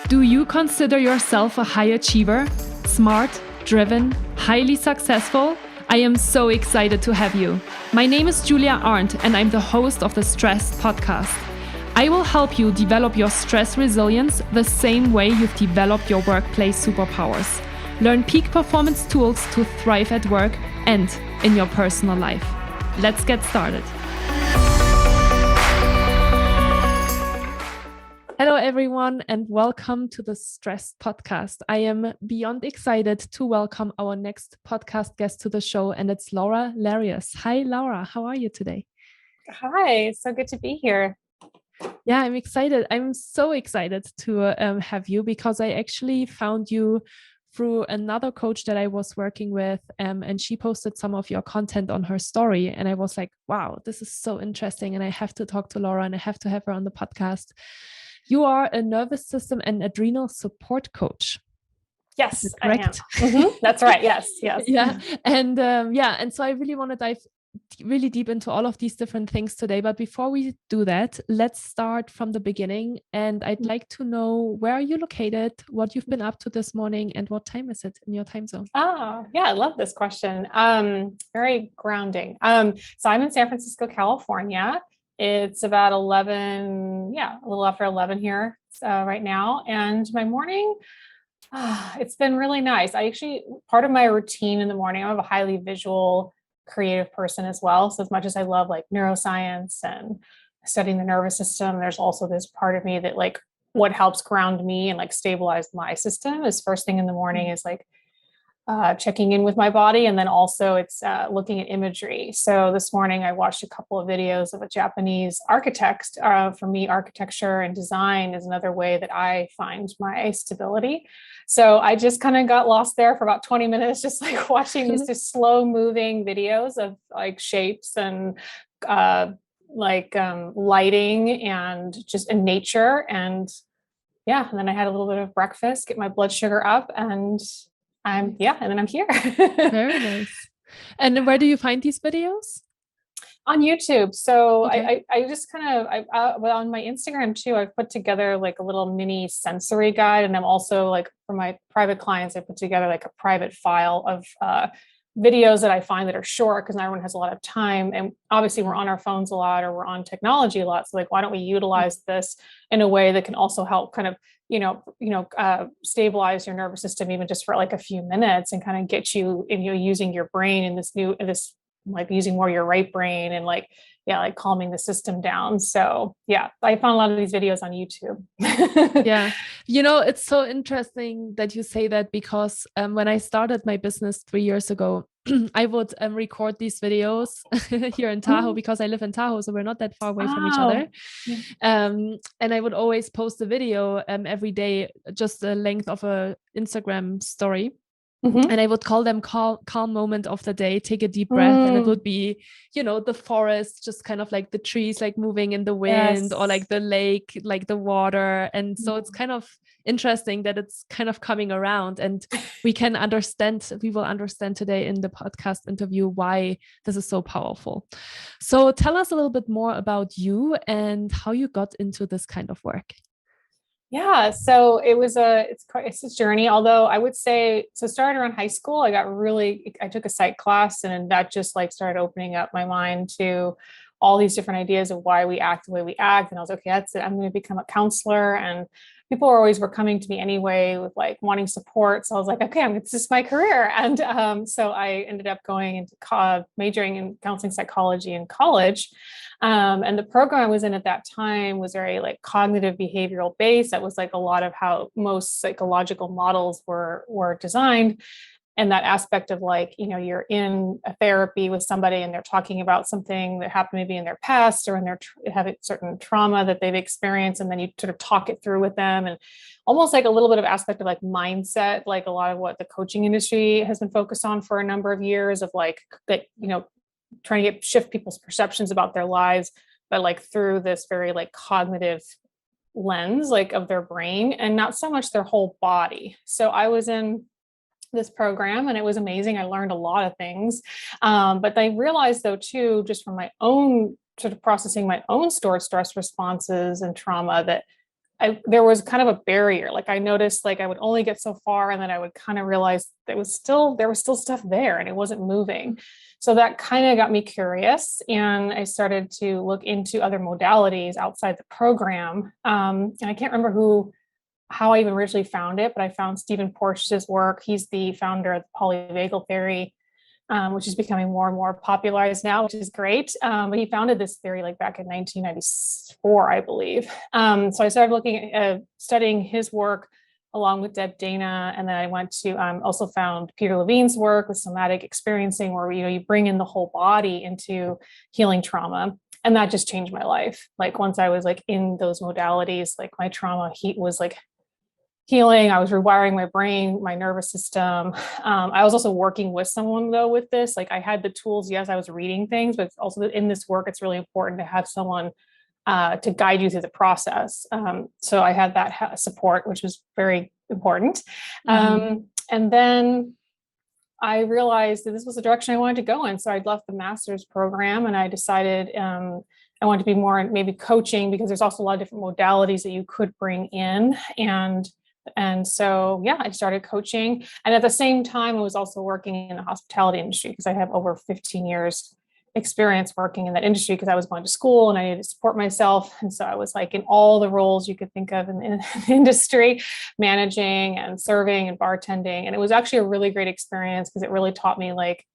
Do you consider yourself a high achiever? Smart, driven, highly successful? I am so excited to have you. My name is Julia Arndt and I'm the host of the Stress Podcast. I will help you develop your stress resilience the same way you've developed your workplace superpowers. Learn peak performance tools to thrive at work and in your personal life. Let's get started. Hello, everyone, and welcome to the Stress Podcast. I am beyond excited to welcome our next podcast guest to the show, and it's Laura Larios. Hi, Laura. How are you today? Hi, so good to be here. Yeah, I'm excited. I'm so excited to have you because I actually found you through another coach that I was working with, and she posted some of your content on her story. And I was like, wow, this is so interesting. And I have to talk to Laura and I have to have her on the podcast. You are a nervous system and adrenal support coach. Yes, correct? I am. Mm-hmm. That's right. Yes. Yeah. And so I really want to dive really deep into all of these different things today. But before we do that, let's start from the beginning. And I'd like to know, where are you located, what you've been up to this morning, and what time is it in your time zone? Oh, yeah. I love this question. Very grounding. So I'm in San Francisco, California. It's about 11, a little after 11 here right now. And my morning, it's been really nice. Part of my routine in the morning, I'm a highly visual, creative person as well. So as much as I love like neuroscience and studying the nervous system, there's also this part of me that like what helps ground me and like stabilize my system is first thing in the morning is like checking in with my body. And then also it's looking at imagery. So this morning I watched a couple of videos of a Japanese architect. For me, architecture and design is another way that I find my stability. So I just kind of got lost there for about 20 minutes, just like watching these just slow moving videos of like shapes and lighting and just in nature. And then I had a little bit of breakfast, get my blood sugar up, and and then I'm here. Very nice. And where do you find these videos? On YouTube. So okay. I just kind of, on my Instagram too, I've put together like a little mini sensory guide. And I'm also like, for my private clients, I put together like a private file of videos that I find that are short because not everyone has a lot of time. And obviously we're on our phones a lot or we're on technology a lot. So like, why don't we utilize this in a way that can also help kind of, stabilize your nervous system, even just for like a few minutes, and kind of get you, using your brain in this like using more your right brain and like calming the system down. So I found a lot of these videos on YouTube. Yeah. It's so interesting that you say that because when I started my business 3 years ago, I would record these videos here in Tahoe because I live in Tahoe, so we're not that far away from each other. And I would always post a video every day, just the length of a Instagram story. Mm-hmm. And I would call them calm moment of the day, take a deep breath. And it would be, the forest, just kind of like the trees, like moving in the wind, or like the lake, like the water. And so it's kind of interesting that it's kind of coming around, and we will understand today in the podcast interview why this is so powerful. So tell us a little bit more about you and how you got into this kind of work. Yeah, so it's a journey. Although I would say, so starting around high school, I took a psych class, and that just like started opening up my mind to all these different ideas of why we act the way we act. And I was okay, that's it. I'm going to become a counselor. And people were coming to me anyway with like wanting support. So I was like, okay, this is my career. And so I ended up going into majoring in counseling psychology in college. And the program I was in at that time was very like cognitive behavioral based. That was like a lot of how most psychological models were designed. And that aspect of like, you're in a therapy with somebody and they're talking about something that happened maybe in their past or in their having certain trauma that they've experienced. And then you sort of talk it through with them, and almost like a little bit of aspect of like mindset, like a lot of what the coaching industry has been focused on for a number of years of like, trying to shift people's perceptions about their lives, but like through this very like cognitive lens, like of their brain and not so much their whole body. So I was in this program and it was amazing. I learned a lot of things. But I realized though, too, just from my own sort of processing my own stored stress responses and trauma, that there was kind of a barrier. Like I noticed, like I would only get so far, and then I would kind of realize there was still stuff there, and it wasn't moving. So that kind of got me curious, and I started to look into other modalities outside the program. And I can't remember how I even originally found it, but I found Stephen Porges' work. He's the founder of the polyvagal theory, which is becoming more and more popularized now, which is great. But he founded this theory like back in 1994, I believe. So I started looking at studying his work along with Deb Dana, and then I went to also found Peter Levine's work with somatic experiencing, where you bring in the whole body into healing trauma. And that just changed my life. Like once I was like in those modalities, like my trauma was like healing. I was rewiring my brain, my nervous system. I was also working with someone though with this. Like I had the tools. Yes, I was reading things, but also in this work, it's really important to have someone to guide you through the process. So I had that support, which was very important. And then I realized that this was the direction I wanted to go in. So I'd left the master's program, and I decided I wanted to be more in maybe coaching, because there's also a lot of different modalities that you could bring in. And so, yeah, I started coaching. And at the same time, I was also working in the hospitality industry, because I have over 15 years experience working in that industry, because I was going to school and I needed to support myself. And so I was like in all the roles you could think of in the industry, managing and serving and bartending. And it was actually a really great experience, because it really taught me, like,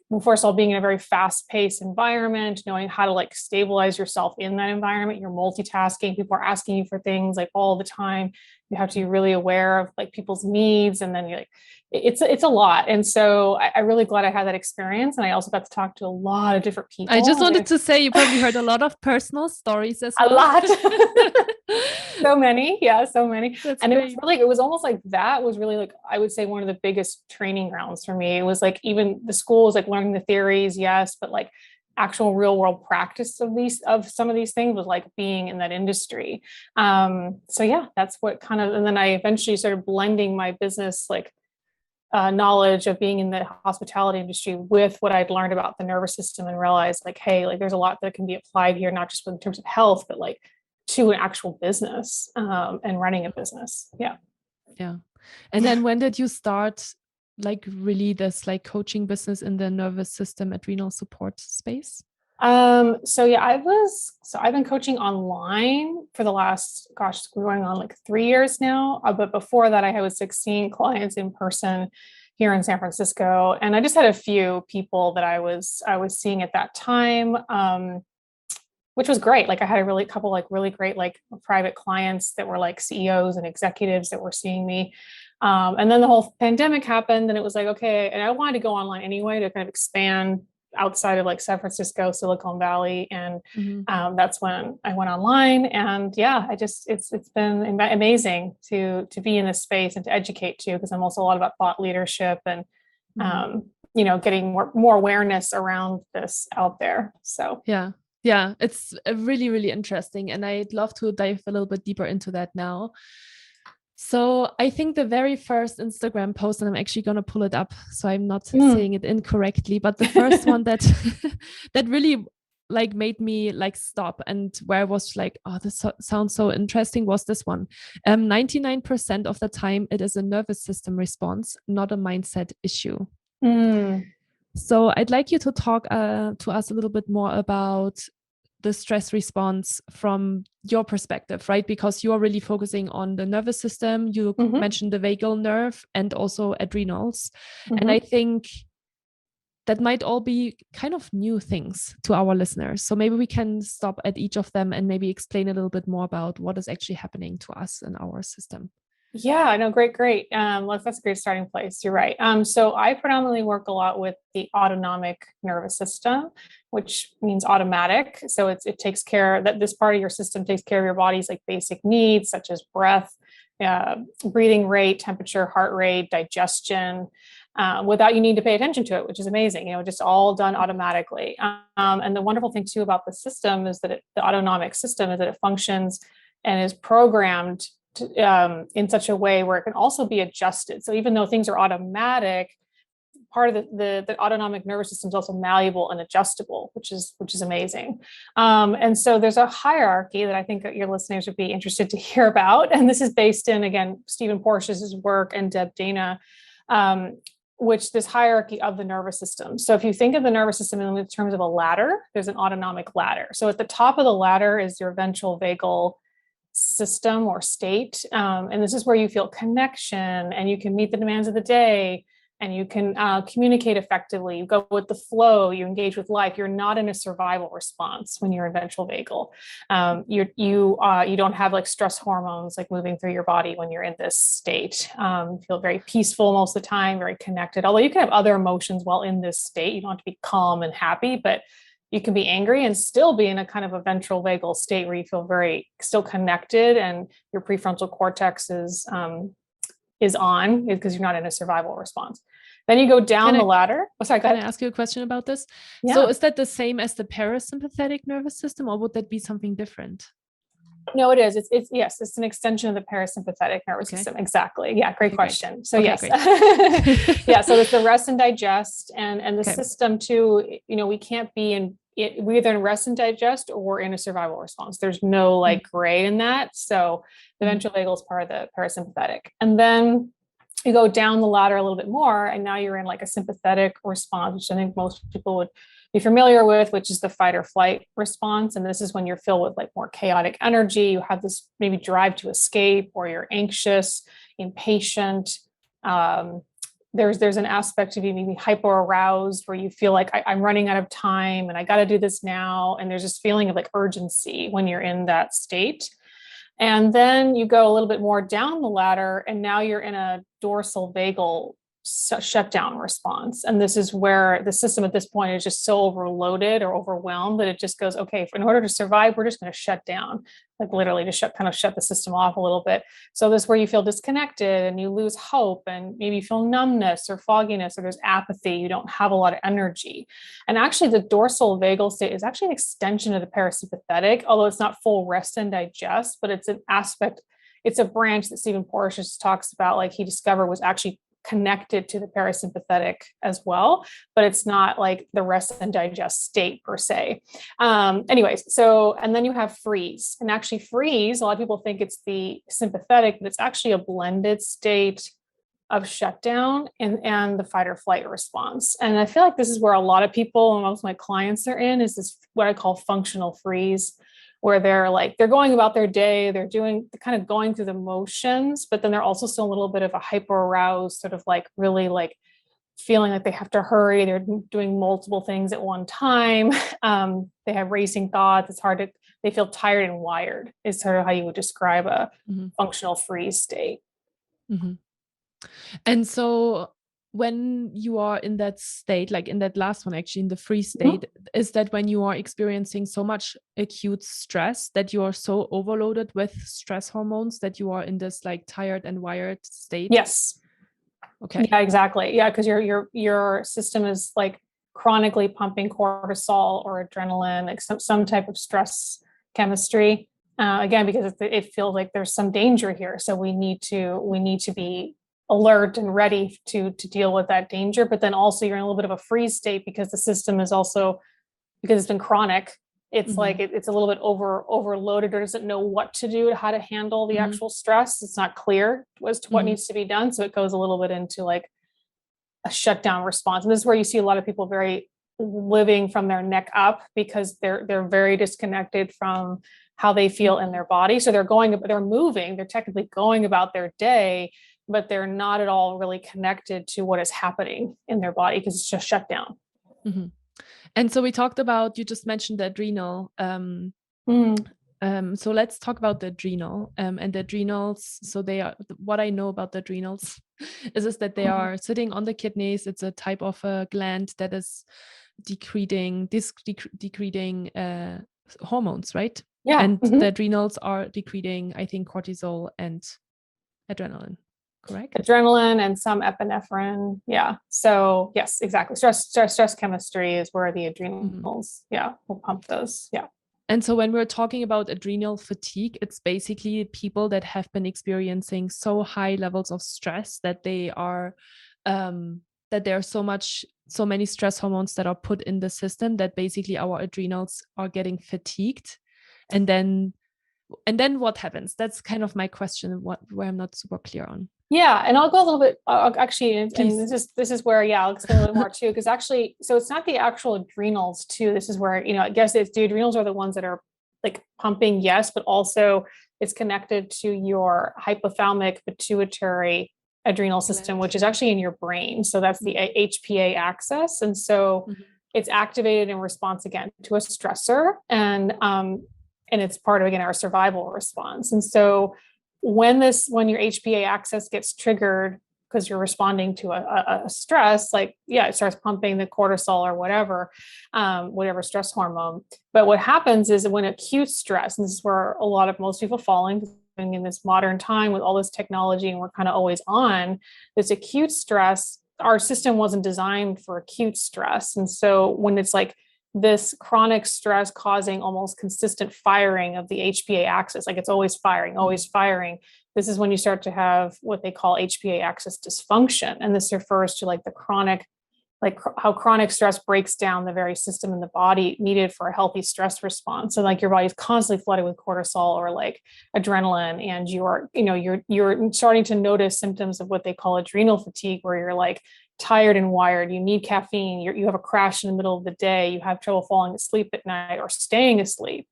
well, first of all, being in a very fast-paced environment, knowing how to like stabilize yourself in that environment. You're multitasking. People are asking you for things like all the time. You have to be really aware of like people's needs, and then you're like, it's a lot. And so I'm really glad I had that experience, and I also got to talk to a lot of different people. I just wanted to say, you probably heard a lot of personal stories as well. A lot. So many. Yeah, so many. That's and great. it was almost like that was really like, I would say, one of the biggest training grounds for me. It was like, even the school was like learning the theories, yes, but like actual real world practice of some of these things was like being in that industry. So yeah, that's what kind of, and then I eventually started blending my business, like knowledge of being in the hospitality industry with what I'd learned about the nervous system, and realized like, hey, like there's a lot that can be applied here, not just in terms of health, but like to an actual business and running a business. Yeah. Yeah. And then when did you start like really this like coaching business in the nervous system adrenal support space? So yeah, I've been coaching online for the last, going on like 3 years now. But before that, I was 16 clients in person here in San Francisco. And I just had a few people that I was seeing at that time, which was great. Like I had a couple like really great like private clients that were like CEOs and executives that were seeing me. And then the whole pandemic happened, and it was like, okay, and I wanted to go online anyway to kind of expand outside of like San Francisco, Silicon Valley. And that's when I went online. And yeah, it's been amazing to be in this space and to educate too, because I'm also a lot about thought leadership and, getting more awareness around this out there. So yeah, it's really, really interesting. And I'd love to dive a little bit deeper into that now. So I think the very first Instagram post, and I'm actually going to pull it up so I'm not saying it incorrectly, but the first one that that really like made me like stop, and where I was like, oh, this sounds so interesting, was this one. 99% of the time it is a nervous system response, not a mindset issue. So I'd like you to talk to us a little bit more about the stress response from your perspective, right? Because you are really focusing on the nervous system. You mentioned the vagal nerve and also adrenals. And I think that might all be kind of new things to our listeners. So maybe we can stop at each of them and maybe explain a little bit more about what is actually happening to us in our system. Yeah, no, great. That's a great starting place. You're right. So I predominantly work a lot with the autonomic nervous system, which means automatic. So it takes care that this part of your system takes care of your body's like basic needs, such as breath, breathing rate, temperature, heart rate, digestion, without you need to pay attention to it, which is amazing. Just all done automatically. And the wonderful thing too about the system is that the autonomic system is that it functions and is programmed in such a way where it can also be adjusted. So even though things are automatic, part of the autonomic nervous system is also malleable and adjustable, which is amazing. And so there's a hierarchy that I think that your listeners would be interested to hear about. And this is based in, again, Stephen Porges' work and Deb Dana, which this hierarchy of the nervous system. So if you think of the nervous system in terms of a ladder, there's an autonomic ladder. So at the top of the ladder is your ventral vagal system or state. And this is where you feel connection and you can meet the demands of the day and you can communicate effectively. You go with the flow, you engage with life. You're not in a survival response when you're in ventral vagal. You don't have like stress hormones like moving through your body when you're in this state. You feel very peaceful most of the time, very connected. Although you can have other emotions while in this state. You don't have to be calm and happy, but you can be angry and still be in a kind of a ventral vagal state where you feel very still connected and your prefrontal cortex is on because you're not in a survival response. Then you go down the ladder. Oh, sorry, can I ask you a question about this? Yeah. So is that the same as the parasympathetic nervous system, or would that be something different? No, it is. It's yes, it's an extension of the parasympathetic nervous system. Exactly. Yeah, great question. Great. So yes. Yeah, so it's the rest and digest and the system too, we can't be in it, we're either in rest and digest or we're in a survival response. There's no like gray in that. So the ventral vagal is part of the parasympathetic. And then you go down the ladder a little bit more, and now you're in like a sympathetic response, which I think most people would be familiar with, which is the fight or flight response. And this is when you're filled with like more chaotic energy. You have this maybe drive to escape, or you're anxious, impatient. There's an aspect of you maybe hyper aroused where you feel like I'm running out of time and I got to do this now. And there's this feeling of like urgency when you're in that state. And then you go a little bit more down the ladder, and now you're in a dorsal vagal shutdown response. And this is where the system at this point is just so overloaded or overwhelmed that it just goes, okay, in order to survive, we're just going to shut down, like literally to shut the system off a little bit. So this is where you feel disconnected and you lose hope, and maybe you feel numbness or fogginess, or there's apathy. You don't have a lot of energy. And actually the dorsal vagal state is actually an extension of the parasympathetic, although it's not full rest and digest, but it's an aspect, it's a branch that Stephen Porges talks about, like he discovered was actually connected to the parasympathetic as well, but it's not like the rest and digest state per se. Anyways, so, and then you have freeze, and actually freeze, a lot of people think it's the sympathetic, but it's actually a blended state of shutdown and the fight or flight response. And I feel like this is where a lot of people and most of my clients are in, is this what I call functional freeze, where they're going about their day, they're kind of going through the motions, but then they're also still a little bit of a hyper aroused, sort of like really like feeling like they have to hurry. They're doing multiple things at one time. They have racing thoughts. They feel tired and wired is sort of how you would describe a functional freeze state. Mm-hmm. And so when you are in that state, like in that last one, actually in the freeze state, is that when you are experiencing so much acute stress that you are so overloaded with stress hormones that you are in this like tired and wired state? Yes. Okay. Yeah, exactly. Yeah, because your system is like chronically pumping cortisol or adrenaline, like some type of stress chemistry. Again, because it feels like there's some danger here, so we need to be alert and ready to deal with that danger. But then also you're in a little bit of a freeze state because the system is also, because it's been chronic, it's like it's a little bit overloaded, or doesn't know what to do, how to handle the actual stress. It's not clear as to what needs to be done. So it goes a little bit into like a shutdown response. And this is where you see a lot of people very living from their neck up, because they're very disconnected from how they feel in their body. So they're moving, they're technically going about their day, but they're not at all really connected to what is happening in their body because it's just shut down. Mm-hmm. And so we talked about, you just mentioned the adrenal. So let's talk about the adrenal and the adrenals. So they are, what I know about the adrenals is that they are sitting on the kidneys. It's a type of a gland that is decreting hormones, right? Yeah. And the adrenals are decreting, I think, cortisol and adrenaline. Correct. Adrenaline and some epinephrine. Yeah. So yes, exactly. Stress chemistry is where the adrenals, will pump those. Yeah. And so when we're talking about adrenal fatigue, it's basically people that have been experiencing so high levels of stress that they are that there's so many stress hormones that are put in the system that basically our adrenals are getting fatigued. And then what happens? That's kind of my question, where I'm not super clear on. Yeah, and I'll go a little bit actually, and Please. this is where, yeah, I'll explain a little bit more too, because actually, so it's not the actual adrenals too. This is where, I guess it's the adrenals are the ones that are like pumping, yes, but also it's connected to your hypothalamic pituitary adrenal system, which is actually in your brain. So that's the HPA axis, and so it's activated in response again to a stressor, and it's part of, again, our survival response. And so when your HPA axis gets triggered because you're responding to a stress, like, yeah, it starts pumping the cortisol or whatever stress hormone. But what happens is when acute stress, and this is where most people fall in this modern time with all this technology, and we're kind of always on this acute stress, our system wasn't designed for acute stress. And so when it's like this chronic stress causing almost consistent firing of the HPA axis, like it's always firing. This is when you start to have what they call HPA axis dysfunction. And this refers to like the chronic, like how chronic stress breaks down the very system in the body needed for a healthy stress response. So like your body's constantly flooded with cortisol or like adrenaline, and you're starting to notice symptoms of what they call adrenal fatigue, where you're like tired and wired, you need caffeine, you have a crash in the middle of the day, you have trouble falling asleep at night or staying asleep.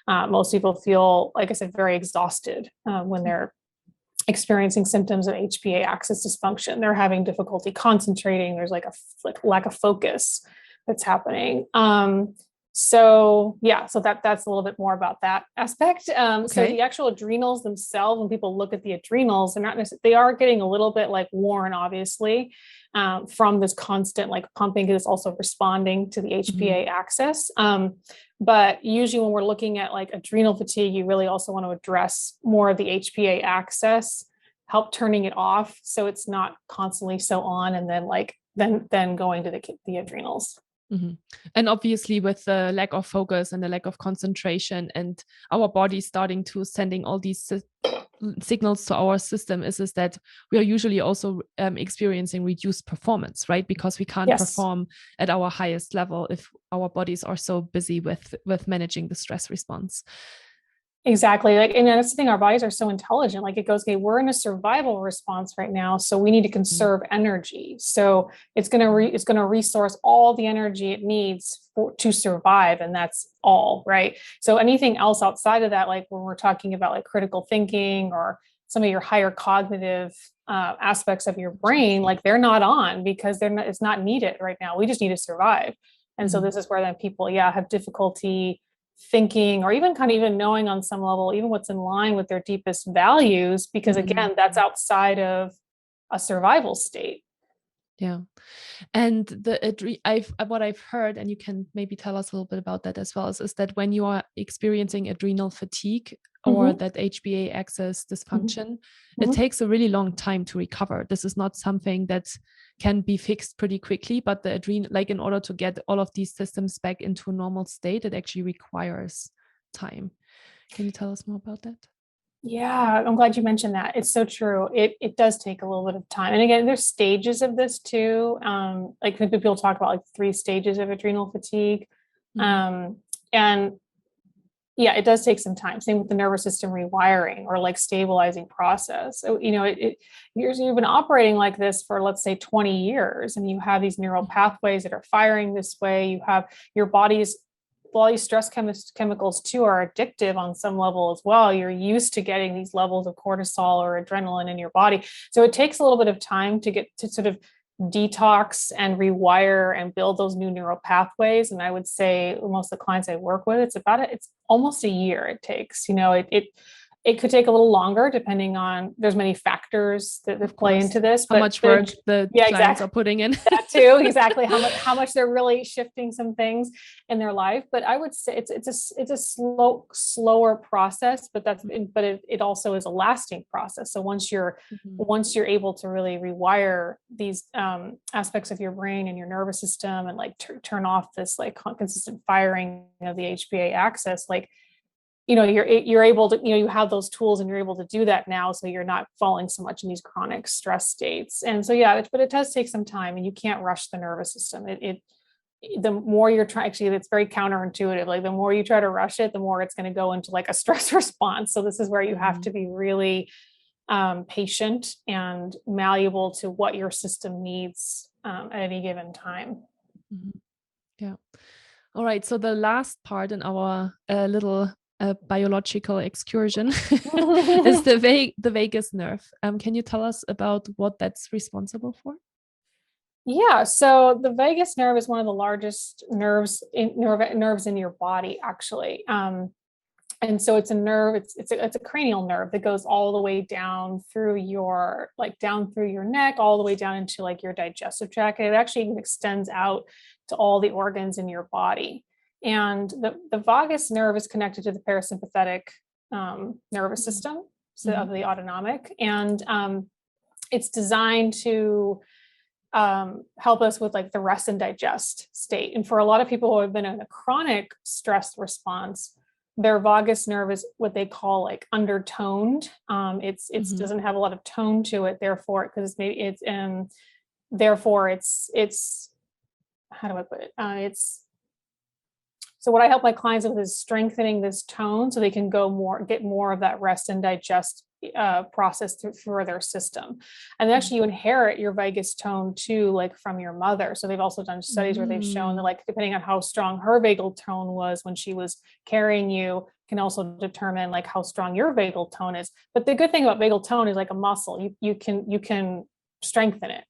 Most people feel, like I said, very exhausted when they're experiencing symptoms of HPA axis dysfunction. They're having difficulty concentrating. There's like a lack of focus that's happening. So that's a little bit more about that aspect. So the actual adrenals themselves, when people look at the adrenals, they're not necessarily, they are getting a little bit like worn, obviously, from this constant like pumping, because it's also responding to the HPA axis. But usually when we're looking at like adrenal fatigue, you really also want to address more of the HPA axis, help turning it off so it's not constantly so on, and then going to the adrenals. And obviously with the lack of focus and the lack of concentration, and our body starting to sending all these signals to our system, is that we are usually also experiencing reduced performance, right? Because we can't perform at our highest level if our bodies are so busy with managing the stress response. Exactly. Like, and that's the thing, our bodies are so intelligent. Like it goes, okay, we're in a survival response right now, so we need to conserve energy. So it's going to resource all the energy it needs to survive. And that's all, right? So anything else outside of that, like when we're talking about like critical thinking or some of your higher cognitive aspects of your brain, like they're not on because it's not needed right now. We just need to survive. And so this is where then people, have difficulty thinking, or even kind of even knowing on some level, even what's in line with their deepest values, because again, that's outside of a survival state. Yeah. And what I've heard, and you can maybe tell us a little bit about that as well, is that when you are experiencing adrenal fatigue or that HPA axis dysfunction, it takes a really long time to recover. This is not something that can be fixed pretty quickly, but the adrenal, like in order to get all of these systems back into a normal state, it actually requires time. Can you tell us more about that? Yeah, I'm glad you mentioned that. It's so true. It does take a little bit of time. And again, there's stages of this too. Like people talk about like 3 stages of adrenal fatigue. And yeah, it does take some time. Same with the nervous system rewiring or like stabilizing process. So, you've been operating like this for, let's say, 20 years, and you have these neural pathways that are firing this way. You have your body's, all these stress chemicals too are addictive on some level as well. You're used to getting these levels of cortisol or adrenaline in your body. So it takes a little bit of time to get to sort of detox and rewire and build those new neural pathways. And I would say most of the clients I work with, it's almost a year it takes. It could take a little longer depending on, there's many factors that play into this. How much work the clients are putting in. That too, exactly. How much they're really shifting some things in their life. But I would say it's a slower process, but it also is a lasting process. So once you're able to really rewire these aspects of your brain and your nervous system, and like turn off this like consistent firing of the HPA axis, like you're able to, you have those tools and you're able to do that now. So you're not falling so much in these chronic stress states. And so, yeah, but it does take some time, and you can't rush the nervous system. The more you're trying, actually, it's very counterintuitive. Like the more you try to rush it, the more it's going to go into like a stress response. So this is where you have to be really patient and malleable to what your system needs at any given time. Yeah. All right. So the last part in our little biological excursion is the vagus nerve. Can you tell us about what that's responsible for? Yeah, so the vagus nerve is one of the largest nerves in your body, actually. And so it's a nerve. It's a cranial nerve that goes all the way down through your neck, all the way down into like your digestive tract. And it actually even extends out to all the organs in your body. And the vagus nerve is connected to the parasympathetic nervous system, so of the autonomic, and it's designed to help us with like the rest and digest state. And for a lot of people who have been in a chronic stress response, their vagus nerve is what they call like undertoned. It's doesn't have a lot of tone to it, therefore, because it's how do I put it? So what I help my clients with is strengthening this tone so they can get more of that rest and digest process through their system. And actually you inherit your vagus tone too, like from your mother. So they've also done studies where they've shown that like depending on how strong her vagal tone was when she was carrying you can also determine like how strong your vagal tone is. But the good thing about vagal tone is like a muscle. You can strengthen it.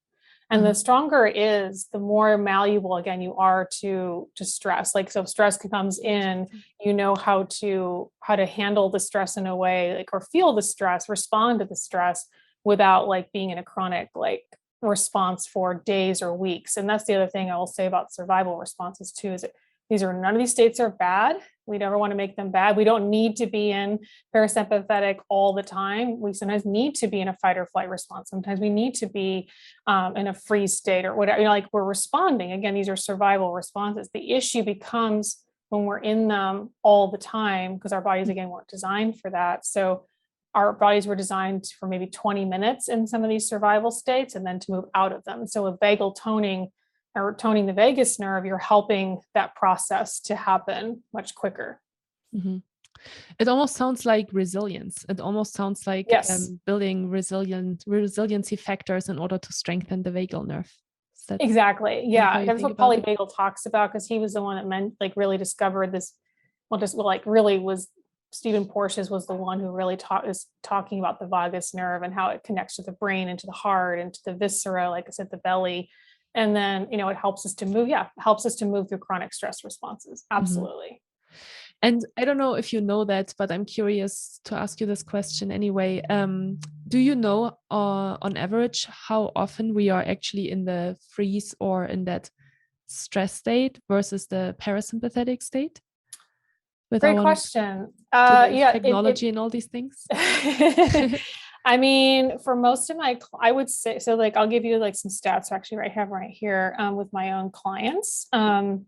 And the stronger it is, the more malleable, again, you are to stress. Like, so if stress comes in, you know how to handle the stress in a way, like, or feel the stress, respond to the stress without like being in a chronic like response for days or weeks. And that's the other thing I will say about survival responses too, is that none of these states are bad. We never want to make them bad. We don't need to be in parasympathetic all the time. We sometimes need to be in a fight or flight response. Sometimes we need to be in a freeze state or whatever, like we're responding. Again, these are survival responses. The issue becomes when we're in them all the time, because our bodies, again, weren't designed for that. So our bodies were designed for maybe 20 minutes in some of these survival states and then to move out of them. So with vagal toning, or toning the vagus nerve, you're helping that process to happen much quicker. It almost sounds like resilience. It almost sounds like building resiliency factors in order to strengthen the vagal nerve. Exactly. Yeah, that's what polyvagal talks about, because he was the one that really discovered this. Really was Stephen Porges was the one who really is talking about the vagus nerve and how it connects to the brain and to the heart and to the viscera, like I said, the belly. And then, it helps us to move through chronic stress responses. Absolutely. And I don't know if you know that, but I'm curious to ask you this question anyway. Do you know on average how often we are actually in the freeze or in that stress state versus the parasympathetic state? Great question. Technology and all these things. I mean, for most of I would say, so like, I'll give you like some stats actually I have right here with my own clients. Hold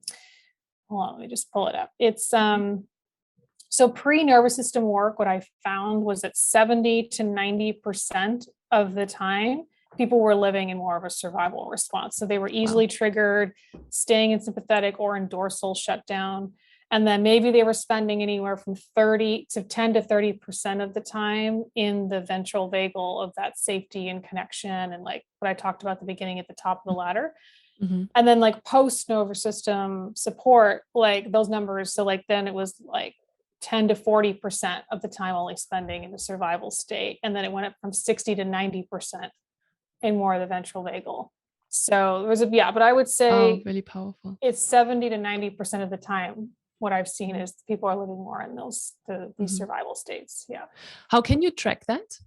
on, let me just pull it up. It's so pre-nervous system work, what I found was that 70 to 90% of the time, people were living in more of a survival response. So they were easily triggered, staying in sympathetic or in dorsal shutdown. And then maybe they were spending anywhere from 10 to 30% of the time in the ventral vagal of that safety and connection. And like what I talked about at the beginning at the top of the ladder. And then like post nervous system support, like those numbers. So like then it was like 10 to 40% of the time only spending in the survival state. And then it went up from 60 to 90% in more of the ventral vagal. So it was but I would say really powerful. It's 70 to 90% of the time. What I've seen is people are living more in these survival states. Yeah. How can you track that?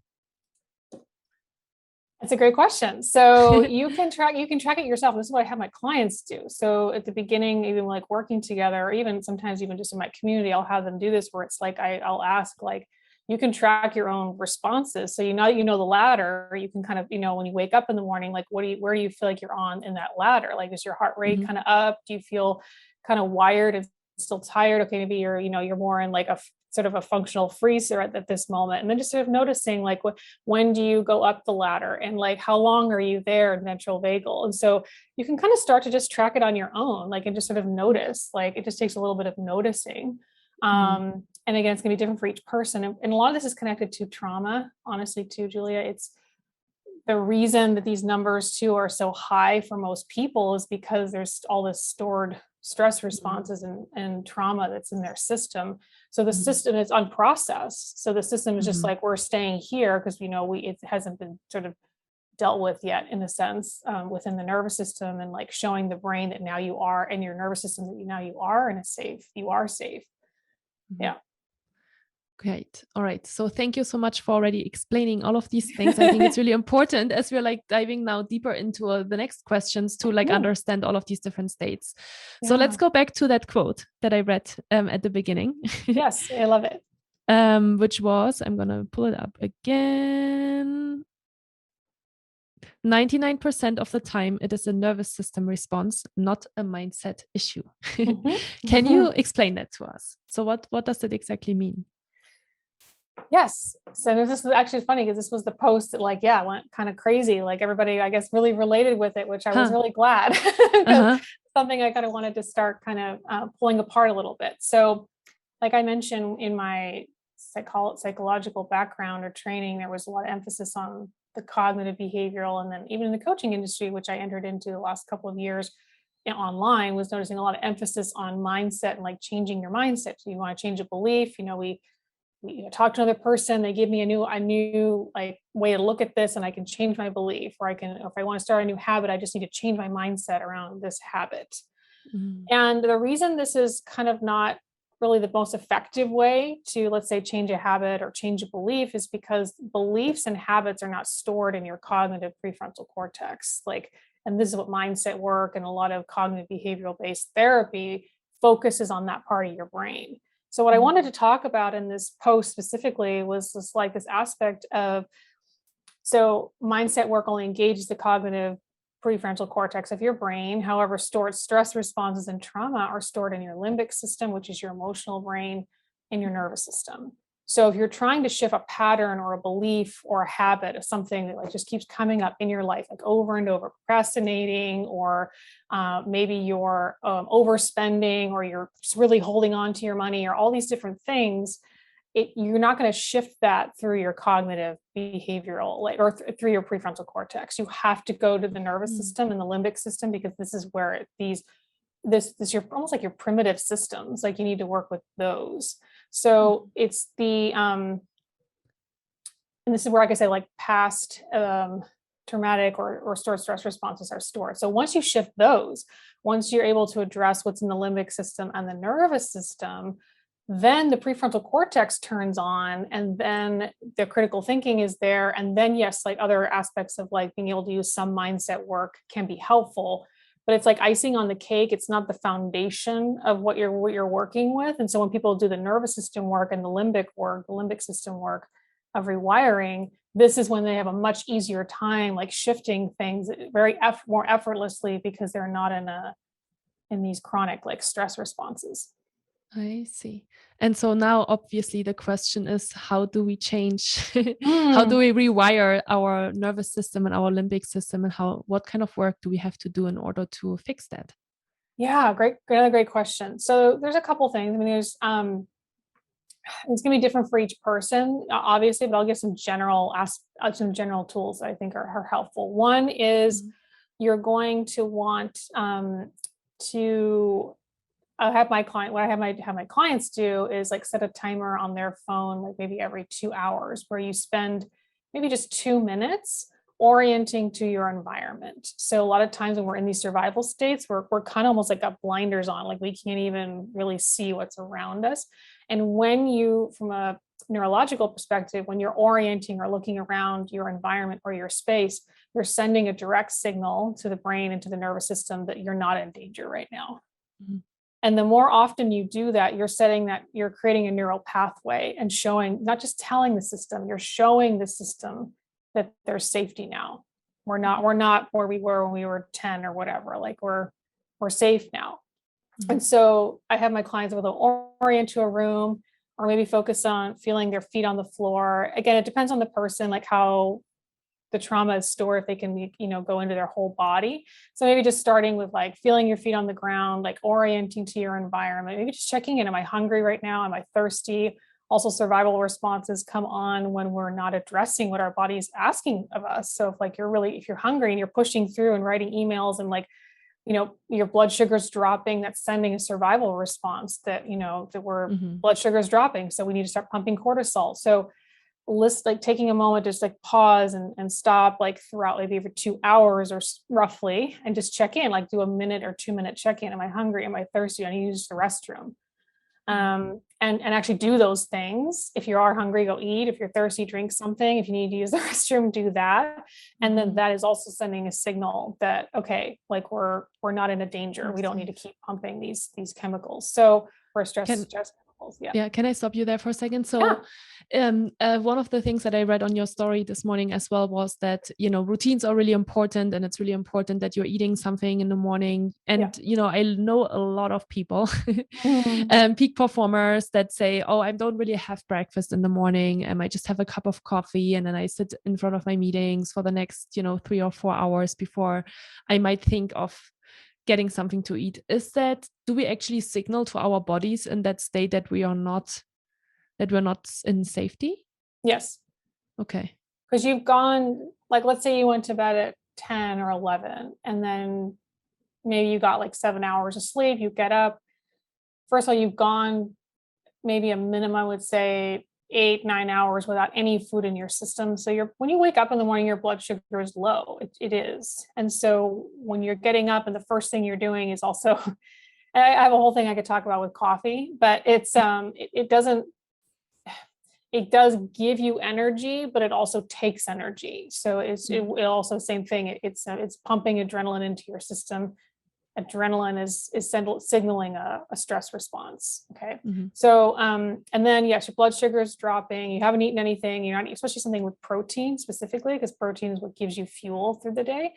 That's a great question. So you can track it yourself. This is what I have my clients do. So at the beginning, even like working together, or even sometimes even just in my community, I'll have them do this where it's like, I'll ask, like, you can track your own responses. So you know the ladder, you can kind of, when you wake up in the morning, like where do you feel like you're on in that ladder? Like, is your heart rate kind of up? Do you feel kind of wired and still tired? Okay, maybe you're more in like sort of a functional freezer at this moment. And then just sort of noticing like when do you go up the ladder, and like how long are you there in ventral vagal. And so you can kind of start to just track it on your own, like, and just sort of notice, like it just takes a little bit of noticing. And again, it's going to be different for each person. And a lot of this is connected to trauma, honestly, too, Julia. It's the reason that these numbers too are so high for most people is because there's all this stored stress responses and trauma that's in their system. So the system is unprocessed. So the system is just like, we're staying here because, you know, it hasn't been sort of dealt with yet, in a sense, within the nervous system, and like showing the brain that now you are, and your nervous system that now you are in a safe, you are safe. Yeah. Great. All right. So thank you so much for already explaining all of these things. I think it's really important as we're like diving now deeper into the next questions to like understand all of these different states. Yeah. So let's go back to that quote that I read at the beginning. Yes, I love it. Which was, I'm going to pull it up again. 99% of the time, it is a nervous system response, not a mindset issue. Can you explain that to us? So what does that exactly mean? Yes. So this is actually funny because this was the post that like, went kind of crazy. Like everybody, I guess, really related with it, which I was really glad. Something I kind of wanted to start kind of pulling apart a little bit. So like I mentioned, in my psychological background or training, there was a lot of emphasis on the cognitive behavioral. And then even in the coaching industry, which I entered into the last couple of years online, was noticing a lot of emphasis on mindset and like changing your mindset. So you want to change a belief, you know, we talk to another person, they give me a new like way to look at this, and I can change my belief, or if I want to start a new habit, I just need to change my mindset around this habit. And the reason this is kind of not really the most effective way to, let's say, change a habit or change a belief is because beliefs and habits are not stored in your cognitive prefrontal cortex. Like, and this is what mindset work and a lot of cognitive behavioral based therapy focuses on that part of your brain. So what I wanted to talk about in this post specifically was this, like, this aspect of, so mindset work only engages the cognitive prefrontal cortex of your brain. However, stored stress responses and trauma are stored in your limbic system, which is your emotional brain, and your nervous system. So if you're trying to shift a pattern or a belief or a habit of something that like just keeps coming up in your life, like over and over, procrastinating, or maybe you're overspending, or you're just really holding on to your money, or all these different things, you're not going to shift that through your cognitive behavioral, like, or through your prefrontal cortex. You have to go to the nervous system and the limbic system, because this is where this your almost like your primitive systems, like you need to work with those. So it's the and this is where, like I say, like past traumatic or stored stress responses are stored. So once you shift those, once you're able to address what's in the limbic system and the nervous system, then the prefrontal cortex turns on, and then the critical thinking is there. And then, yes, like other aspects of like being able to use some mindset work can be helpful, but it's like icing on the cake. It's not the foundation of what you're working with. And so when people do the nervous system work and the limbic system work of rewiring, this is when they have a much easier time like shifting things more effortlessly, because they're not in these chronic like stress responses. I see. And so now obviously the question is, how do we change? How do we rewire our nervous system and our limbic system, and what kind of work do we have to do in order to fix that? Yeah, another great question. So there's a couple things. I mean, there's it's going to be different for each person, obviously, but I'll give some general tools that I think are helpful. One is you're going to want to have my clients do is like set a timer on their phone, like maybe every 2 hours, where you spend maybe just 2 minutes orienting to your environment. So a lot of times when we're in these survival states, we're kind of almost like got blinders on, like we can't even really see what's around us. And when you, from a neurological perspective, when you're orienting or looking around your environment or your space, you're sending a direct signal to the brain and to the nervous system that you're not in danger right now. And the more often you do that, you're creating a neural pathway and showing, not just telling the system, you're showing the system that there's safety now. We're not where we were when we were 10 or whatever, like we're safe now. And so I have my clients will orient to a room, or maybe focus on feeling their feet on the floor. Again, it depends on the person, like how the trauma is stored, if they can, go into their whole body. So maybe just starting with like feeling your feet on the ground, like orienting to your environment, maybe just checking in. Am I hungry right now? Am I thirsty? Also, survival responses come on when we're not addressing what our body is asking of us. So if you're hungry and you're pushing through and writing emails and your blood sugar's dropping, that's sending a survival response that we're blood sugar's dropping. So we need to start pumping cortisol. So taking a moment, just like pause and stop, like throughout maybe for 2 hours or roughly, and just check in, like do a minute or 2 minute check-in. Am I hungry? Am I thirsty? I need to use the restroom. And actually do those things. If you are hungry, go eat. If you're thirsty, drink something. If you need to use the restroom, do that. And then that is also sending a signal that, okay, like we're not in a danger. We don't need to keep pumping these chemicals. So we're stress chemicals. Yeah. Can I stop you there for a second? So one of the things that I read on your story this morning as well was that, routines are really important, and it's really important that you're eating something in the morning. And, I know a lot of people, peak performers that say, oh, I don't really have breakfast in the morning. I just have a cup of coffee, and then I sit in front of my meetings for the next, 3 or 4 hours before I might think of getting something to eat. Do we actually signal to our bodies in that state that we're not in safety? Yes. Okay. Because you've gone, like, let's say you went to bed at 10 or 11, and then maybe you got like 7 hours of sleep, you get up. First of all, you've gone maybe a minimum, I would say 8-9 hours without any food in your system. So when you wake up in the morning, your blood sugar is low. It is. And so when you're getting up and the first thing you're doing is also, I have a whole thing I could talk about with coffee, but it does give you energy, but it also takes energy. So it also same thing. It's pumping adrenaline into your system. Adrenaline is signaling a stress response. Okay. So, and then yes, your blood sugar is dropping. You haven't eaten anything. You're not, especially something with protein specifically, because protein is what gives you fuel through the day.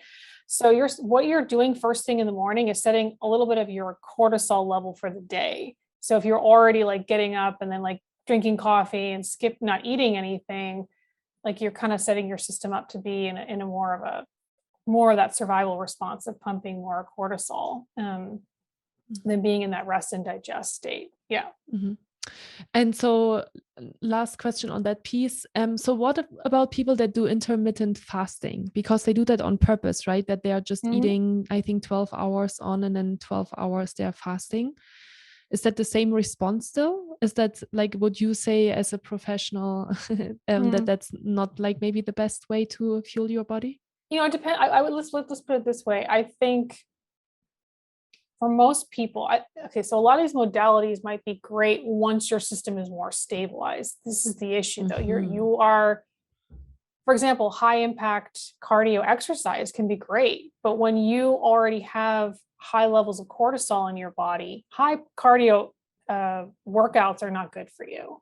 So what you're doing first thing in the morning is setting a little bit of your cortisol level for the day. So if you're already like getting up and then like drinking coffee and not eating anything, like you're kind of setting your system up to be in a more of that survival response of pumping more cortisol than being in that rest and digest state. Yeah. And so last question on that piece. So what about people that do intermittent fasting? Because they do that on purpose, right? That they are just eating, I think 12 hours on and then 12 hours they're fasting. Is that the same response still? Is that like, would you say as a professional that that's not like maybe the best way to fuel your body? It depends. I would let's put it this way. I think for most people, so a lot of these modalities might be great once your system is more stabilized. This is the issue though. You are, for example, high impact cardio exercise can be great, but when you already have high levels of cortisol in your body, high cardio workouts are not good for you.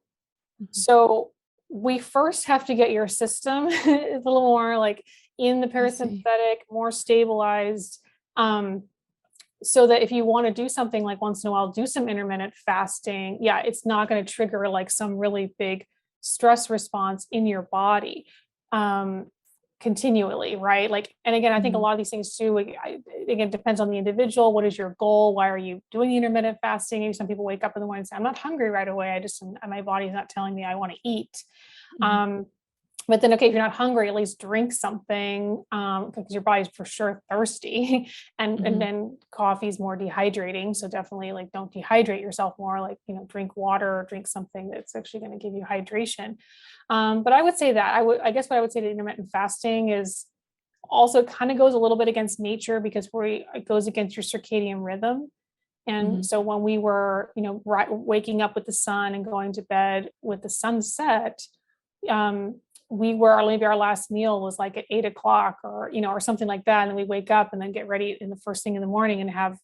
So we first have to get your system a little more like in the parasympathetic, more stabilized, so that if you want to do something like once in a while, do some intermittent fasting, it's not going to trigger like some really big stress response in your body continually, right? Like, and again, I think a lot of these things too, again, it depends on the individual. What is your goal? Why are you doing the intermittent fasting? Maybe some people wake up in the morning and say, I'm not hungry right away. My body's not telling me I want to eat. But then, okay, if you're not hungry, at least drink something because your body's for sure thirsty, and then coffee is more dehydrating. So definitely, like, don't dehydrate yourself more. Like, drink water or drink something that's actually going to give you hydration. But I would say that I guess what I would say to intermittent fasting is also kind of goes a little bit against nature, because it goes against your circadian rhythm. And so when we were, waking up with the sun and going to bed with the sunset, maybe our last meal was like at 8:00 or something like that. And then we wake up and then get ready in the first thing in the morning and have,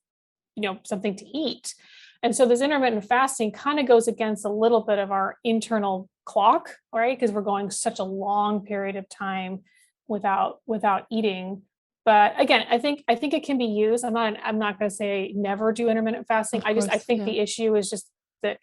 something to eat. And so this intermittent fasting kind of goes against a little bit of our internal clock, right? Because we're going such a long period of time without eating. But again, I think it can be used. I'm not going to say never do intermittent fasting. I think the issue is just that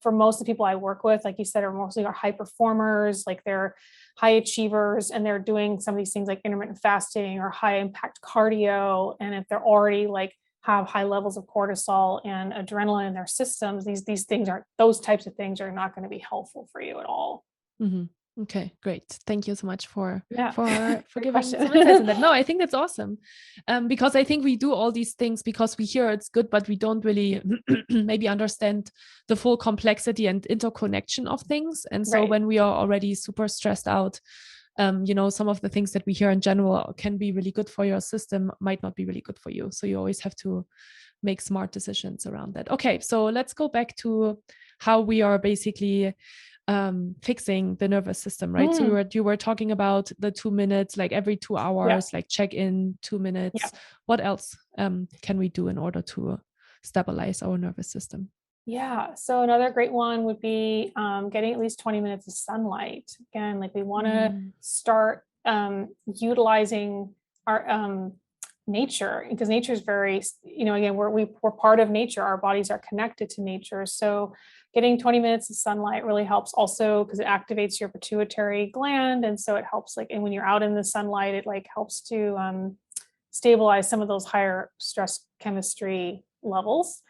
for most of the people I work with, like you said, are mostly high performers, like they're high achievers, and they're doing some of these things like intermittent fasting or high impact cardio. And if they're already like have high levels of cortisol and adrenaline in their systems, these things aren't, those types of things are not going to be helpful for you at all. Mm-hmm. Okay, great. Thank you so much for Great giving question. some insights on that. No, I think that's awesome. Because I think we do all these things because we hear it's good, but we don't really maybe understand the full complexity and interconnection of things. And so Right. when we are already super stressed out, some of the things that we hear in general can be really good for your system, might not be really good for you. So you always have to make smart decisions around that. Okay, so let's go back to how we are basically fixing the nervous system, right? So you were talking about the 2 minutes, like every 2 hours, like check in 2 minutes. What else can we do in order to stabilize our nervous system? Yeah. So another great one would be getting at least 20 minutes of sunlight. Again, like we want to start utilizing our nature, because nature is very, again, we're part of nature. Our bodies are connected to nature. So getting 20 minutes of sunlight really helps also because it activates your pituitary gland. And so it helps like, and when you're out in the sunlight, it like helps to stabilize some of those higher stress chemistry levels.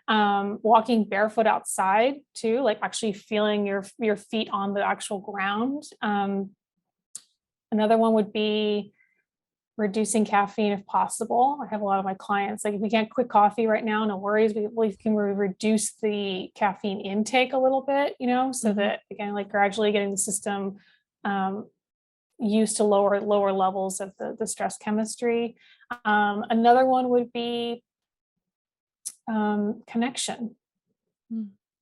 Walking barefoot outside too, like actually feeling your feet on the actual ground. Another one would be reducing caffeine if possible. I have a lot of my clients, like if we can't quit coffee right now, no worries. We can reduce the caffeine intake a little bit, so that again, like gradually getting the system used to lower levels of the stress chemistry. Another one would be connection.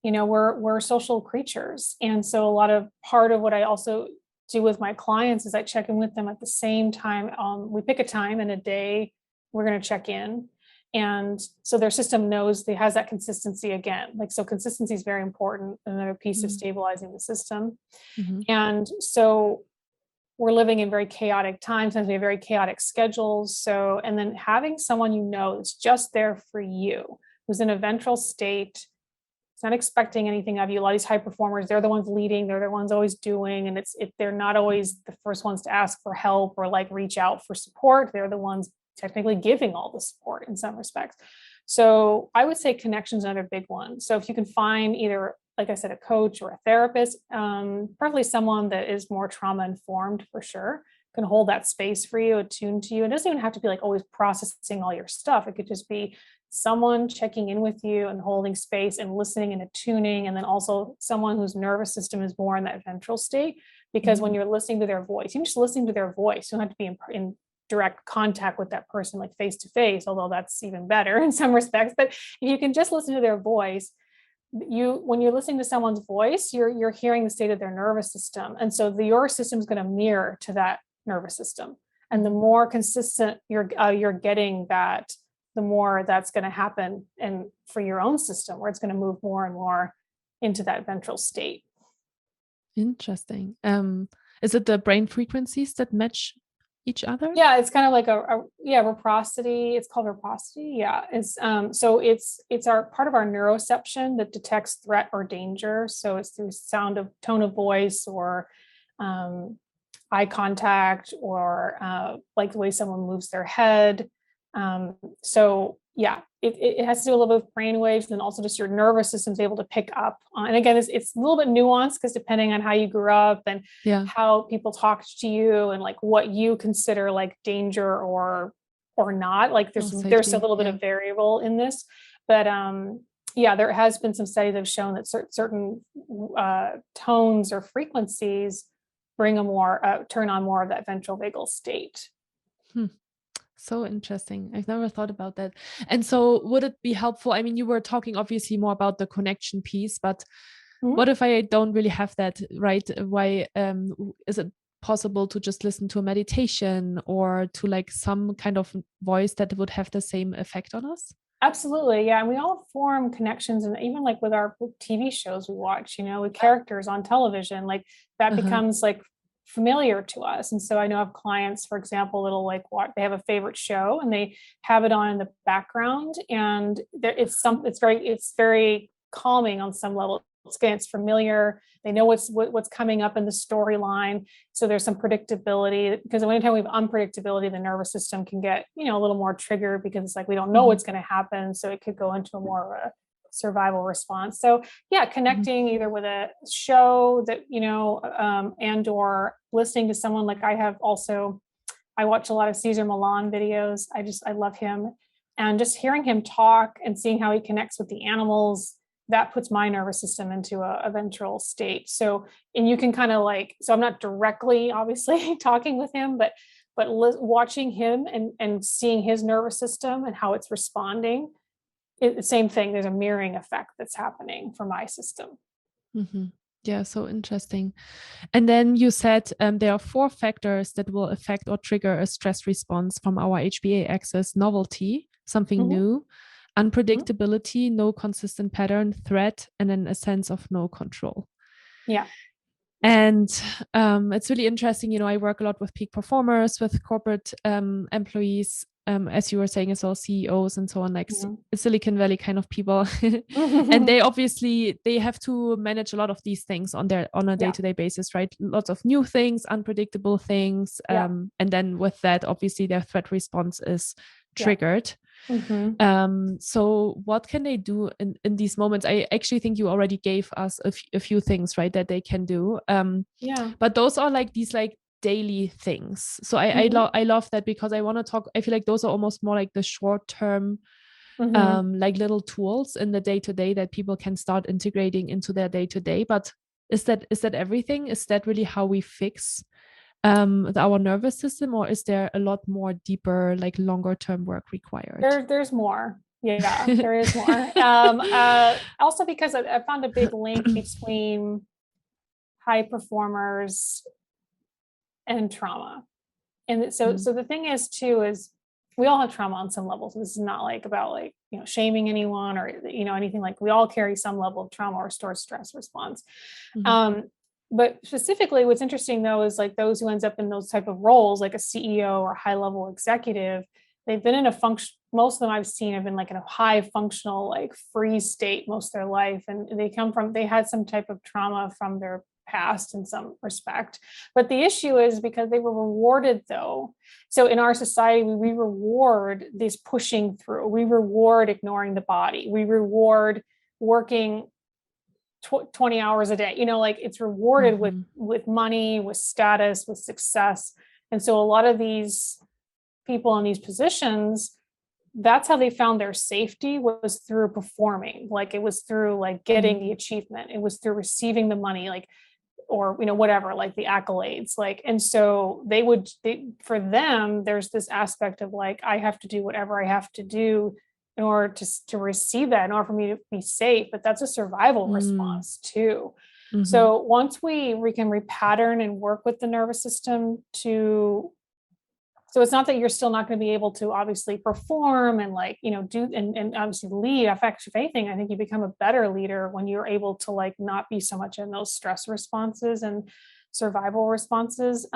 We're social creatures, and so a lot of part of what I also do with my clients is I check in with them at the same time. We pick a time and a day we're going to check in, and so their system knows it has that consistency again. Like, so consistency is very important, another piece of stabilizing the system. And so we're living in very chaotic times, and we have very chaotic schedules. So, and then having someone that's just there for you, who's in a ventral state, it's not expecting anything of you. A lot of these high performers, they're the ones leading, they're the ones always doing, and they're not always the first ones to ask for help or like reach out for support. They're the ones technically giving all the support in some respects. So I would say connection is another big one. So if you can find either, like I said, a coach or a therapist, probably someone that is more trauma informed for sure, can hold that space for you, attuned to you. It doesn't even have to be like always processing all your stuff. It could just be someone checking in with you and holding space and listening and attuning. And then also someone whose nervous system is more in that ventral state, because when you're listening to their voice, you're just listening to their voice. You don't have to be in direct contact with that person, like face to face, although that's even better in some respects. But if you can just listen to their voice, when you're listening to someone's voice, you're hearing the state of their nervous system. And so your system is going to mirror to that nervous system. And the more consistent you're getting that, the more that's going to happen, and for your own system, where it's going to move more and more into that ventral state. Interesting. Is it the brain frequencies that match each other? Yeah, it's kind of like Rapacity. It's called Rapacity. Yeah, it's so it's our part of our neuroception that detects threat or danger. So it's through tone of voice, or eye contact, or like the way someone moves their head. So yeah, it has to do a little bit with brain waves, and also just your nervous system's able to pick up. And again, it's a little bit nuanced because depending on how you grew up and how people talked to you, and like what you consider like danger or not, like there's a little bit of variable in this. But there has been some studies that have shown that certain tones or frequencies bring turn on more of that ventral vagal state. So interesting. I've never thought about that. And so would it be helpful? I mean, you were talking obviously more about the connection piece, but what if I don't really have that, right? Why is it possible to just listen to a meditation or to like some kind of voice that would have the same effect on us? Absolutely. Yeah. And we all form connections, and even like with our TV shows we watch, with characters on television, like that becomes like familiar to us. And so I know I have clients, for example, that'll like they have a favorite show and they have it on in the background, and it's very calming on some level. it's familiar. They know what's coming up in the storyline. So there's some predictability, because anytime we have unpredictability, the nervous system can get, a little more triggered, because it's like, we don't know what's going to happen. So it could go into a more of a survival response. So yeah, connecting either with a show that, and or listening to someone like I watch a lot of Cesar Millan videos. I love him. And just hearing him talk and seeing how he connects with the animals, that puts my nervous system into a ventral state. So, and you can kind of so I'm not directly, obviously, talking with him, but watching him and seeing his nervous system and how it's responding, same thing. There's a mirroring effect that's happening for my system. Mm-hmm. Yeah, so interesting. And then you said there are 4 factors that will affect or trigger a stress response from our HPA axis: novelty, something new; unpredictability, no consistent pattern; threat; and then a sense of no control. Yeah. And it's really interesting. I work a lot with peak performers, with corporate employees, as you were saying, as well, CEOs and so on, like Silicon Valley kind of people. And they obviously, they have to manage a lot of these things on a day-to-day basis, right? Lots of new things, unpredictable things. And then with that, obviously their threat response is triggered. So what can they do in these moments? I actually think you already gave us a few things, right, that they can do. But those are these daily things. So I love that, because I want to talk. I feel like those are almost more like the short term, little tools in the day-to-day that people can start integrating into their day-to-day. But is that everything? Is that really how we fix our nervous system, or is there a lot more deeper, longer term work required? There's more. Yeah, there is more. Also, because I found a big link between high performers and trauma. And so the thing is too, is we all have trauma on some level. So this is not about shaming anyone or, anything. We all carry some level of trauma or stored stress response. But specifically, what's interesting though, is those who ends up in those type of roles, like a CEO or high level executive, they've been in a function. Most of them I've seen have been in a high functional, freeze state most of their life. And they had some type of trauma from their past in some respect. But the issue is because they were rewarded though. So in our society, we reward this pushing through, we reward ignoring the body, we reward working 20 hours a day, it's rewarded with money, with status, with success. And so a lot of these people in these positions, that's how they found their safety, was through performing. It was through getting the achievement. It was through receiving the money, or whatever, the accolades, and so for them, there's this aspect of I have to do whatever I have to do in order to receive that, in order for me to be safe. But that's a survival response too. So once we can repattern and work with the nervous system so it's not that you're still not going to be able to obviously perform and do and obviously lead. If anything, I think you become a better leader when you're able to not be so much in those stress responses and survival responses,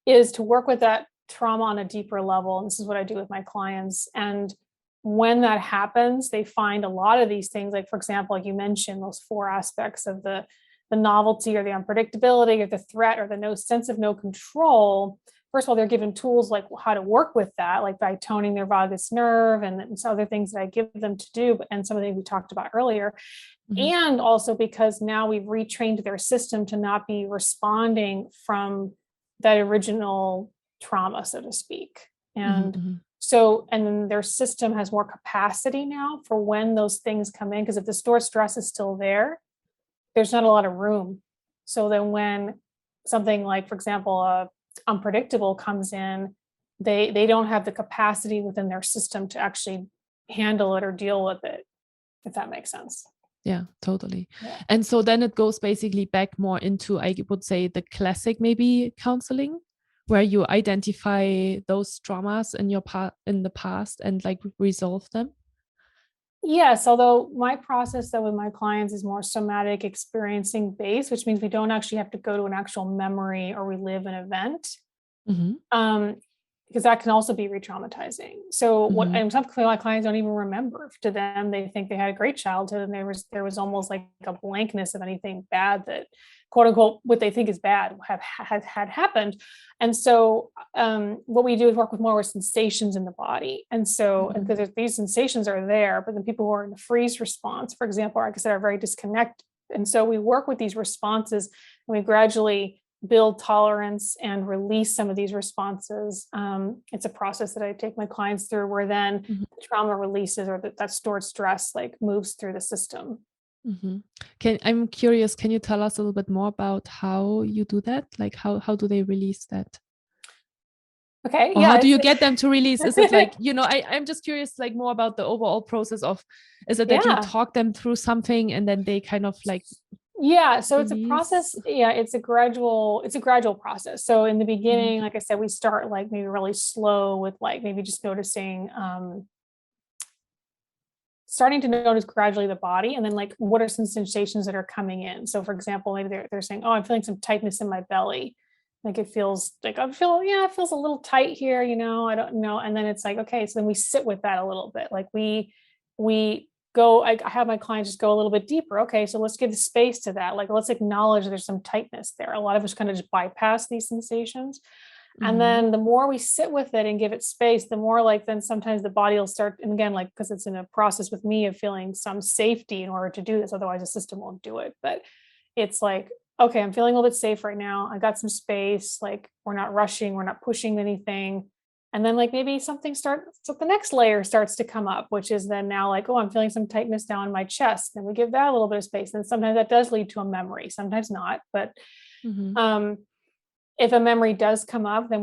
is to work with that trauma on a deeper level. And this is what I do with my clients. And when that happens, they find a lot of these things, for example, like you mentioned, those 4 aspects of the novelty or the unpredictability or the threat or the no sense of no control. First of all, they're given tools how to work with that, by toning their vagus nerve and some other things that I give them to do, and some of the things we talked about earlier. And also because now we've retrained their system to not be responding from that original trauma, so to speak. And so, and then their system has more capacity now for when those things come in, because if the stored stress is still there, there's not a lot of room. So then when something for example, unpredictable comes in, they don't have the capacity within their system to actually handle it or deal with it, if that makes sense. Yeah, totally. And so then it goes basically back more into, I would say, the classic maybe counseling, where you identify those traumas in the past and resolve them. Yes, although my process though with my clients is more somatic experiencing based, which means we don't actually have to go to an actual memory or relive an event. because that can also be re-traumatizing. So what, and some of my clients don't even remember. To them, they think they had a great childhood, and there was almost like a blankness of anything bad that, quote unquote, what they think is bad had happened. And so what we do is work with more with sensations in the body. And so, and because these sensations are there, but then people who are in the freeze response, for example, like I said, are very disconnected. And so we work with these responses, and we gradually build tolerance and release some of these responses. It's a process that I take my clients through, where then the trauma releases, or that stored stress like moves through the system. I'm curious, can you tell us a little bit more about how you do that? Like how do they release that? Okay. Or how do you get them to release? Is it like, I'm just curious, like more about the overall process of, is it that you talk them through something and then they kind of like, so it's a process. It's a gradual process. So in the beginning, like I said, we start like maybe really slow with like maybe just noticing, starting to notice gradually the body, and then like what are some sensations that are coming in. So for example, maybe they're saying, oh, I'm feeling some tightness in my belly. Like it feels like it feels a little tight here, I don't know. And then it's like, okay, so then we sit with that a little bit. Like we go, I have my clients just go a little bit deeper. Okay, so let's give space to that. Like, let's acknowledge there's some tightness there. A lot of us kind of just bypass these sensations. And then the more we sit with it and give it space, the more like then sometimes the body will start, and again, like, because it's in a process with me of feeling some safety in order to do this, otherwise the system won't do it. But it's like, okay, I'm feeling a little bit safe right now. I got some space, like we're not rushing, we're not pushing anything. And then like maybe so the next layer starts to come up, which is then now like, oh, I'm feeling some tightness down in my chest. Then we give that a little bit of space. And sometimes that does lead to a memory, sometimes not. But if a memory does come up, then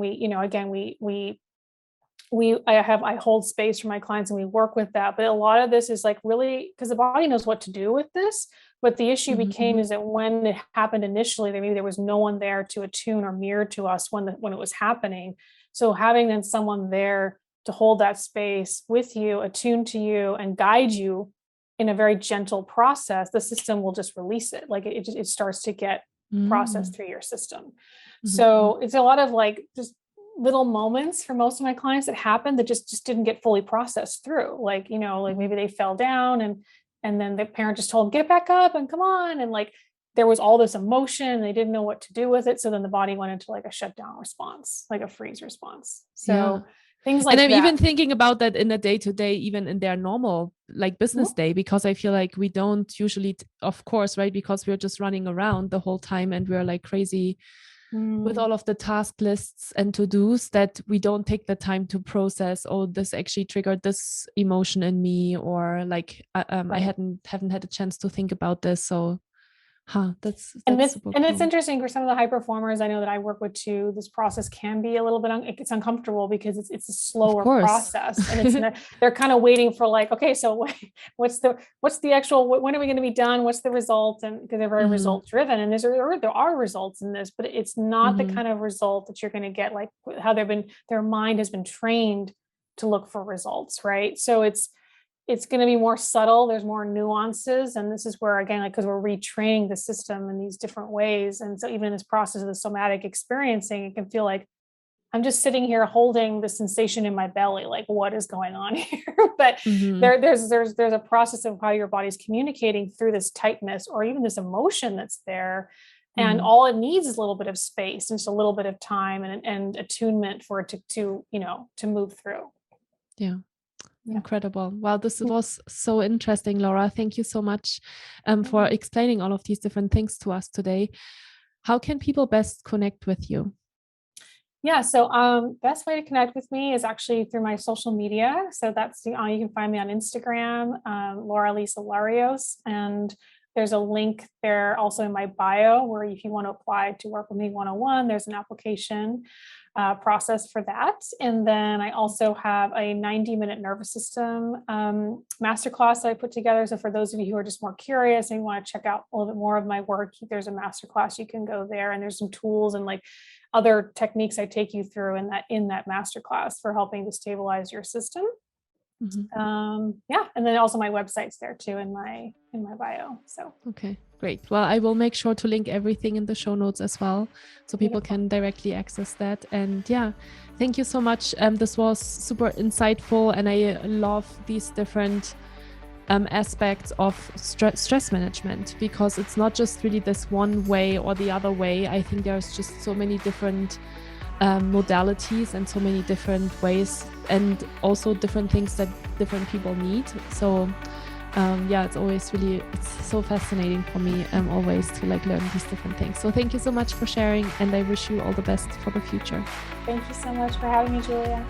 I hold space for my clients and we work with that. But a lot of this is like really because the body knows what to do with this. But the issue became is that when it happened initially, maybe there was no one there to attune or mirror to us when it was happening. So having then someone there to hold that space with you, attune to you, and guide you in a very gentle process, the system will just release it. Like it starts to get processed through your system. So it's a lot of like just little moments for most of my clients that happened that just didn't get fully processed through. Like, like maybe they fell down and then the parent just told them, get back up and come on. And like, there was all this emotion, they didn't know what to do with it. So then the body went into like a shutdown response, like a freeze response. So things like that. And I'm even thinking about that in the day-to-day, even in their normal like business day, because I feel like we don't usually, of course, right? Because we're just running around the whole time and we're like crazy with all of the task lists and to-dos that we don't take the time to process, oh, this actually triggered this emotion in me, or like I haven't had a chance to think about this. So that's super cool. It's cool. interesting for some of the high performers I know that I work with too. This process can be a little bit it's uncomfortable because it's a slower process, and they're kind of waiting for like, okay, so what's the actual, when are we going to be done? What's the result? And because they're very result driven, and there are results in this, but it's not the kind of result that you're going to get like how their mind has been trained to look for results, right? So it's going to be more subtle. There's more nuances. And this is where, again, like, because we're retraining the system in these different ways. And so even in this process of the somatic experiencing, it can feel like I'm just sitting here holding the sensation in my belly. Like, what is going on here? But there's a process of how your body's communicating through this tightness or even this emotion that's there. And all it needs is a little bit of space and just a little bit of time and attunement for it to move through. Yeah. Incredible. Wow, this was so interesting, Laura. Thank you so much for explaining all of these different things to us today. How can people best connect with you? Yeah, so best way to connect with me is actually through my social media. So that's you can find me on Instagram, Laura Lisa Larios, and there's a link there also in my bio where if you want to apply to work with me one-on-one, there's an application process for that. And then I also have a 90-minute nervous system masterclass that I put together. So for those of you who are just more curious and you want to check out a little bit more of my work, there's a masterclass, you can go there, and there's some tools and like other techniques I take you through in that masterclass for helping to stabilize your system. Yeah, and then also my website's there too in my bio. So okay, great. Well, I will make sure to link everything in the show notes as well, so people can directly access that. And yeah, thank you so much. This was super insightful, and I love these different aspects of stress management, because it's not just really this one way or the other way. I think there's just so many different modalities and so many different ways, and also different things that different people need. So yeah, it's so fascinating for me always to like learn these different things. So thank you so much for sharing, and I wish you all the best for the future. Thank you so much for having me, Julia.